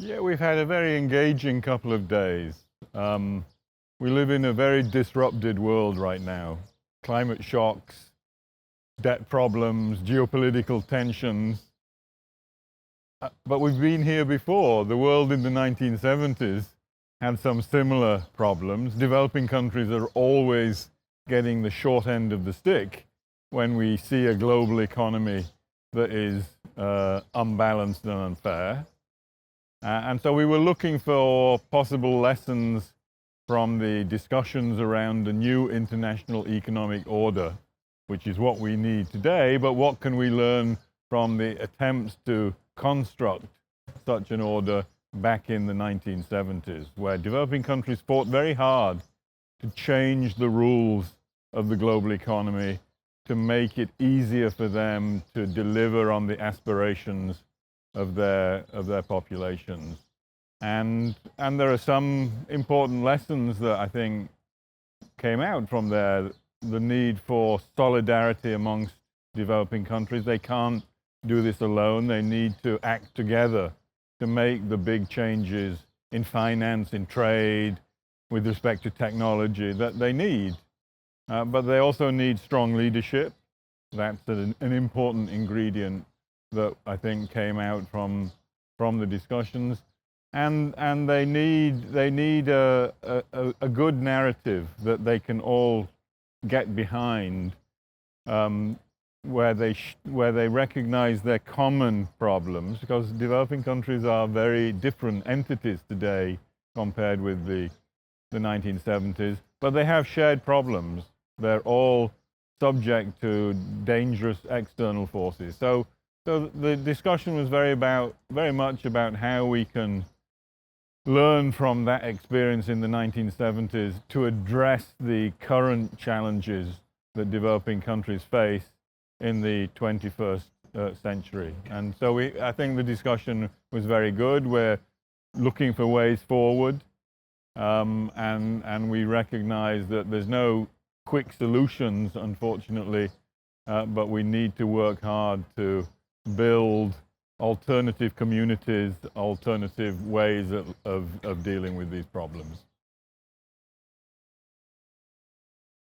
Yeah, we've had a very engaging couple of days. We live in a very disrupted world right now. Climate shocks, debt problems, geopolitical tensions. But we've been here before. The world in the 1970s had some similar problems. Developing countries are always getting the short end of the stick when we see a global economy that is unbalanced and unfair. And so we were looking for possible lessons from the discussions around the new international economic order, which is what we need today, but what can we learn from the attempts to construct such an order back in the 1970s, where developing countries fought very hard to change the rules of the global economy, to make it easier for them to deliver on the aspirations of their populations. And there are some important lessons that I think came out from there. The need for solidarity amongst developing countries. They can't do this alone. They need to act together to make the big changes in finance, in trade, with respect to technology that they need. But they also need strong leadership. That's an important ingredient that I think came out from the discussions, and they need a good narrative that they can all get behind, where they recognize their common problems, because developing countries are very different entities today compared with the 1970s, but they have shared problems. They're all subject to dangerous external forces. So the discussion was very much about how we can learn from that experience in the 1970s to address the current challenges that developing countries face in the 21st century. And so I think the discussion was very good. We're looking for ways forward, and we recognize that there's no quick solutions, unfortunately, but we need to work hard to build alternative communities, alternative ways of dealing with these problems.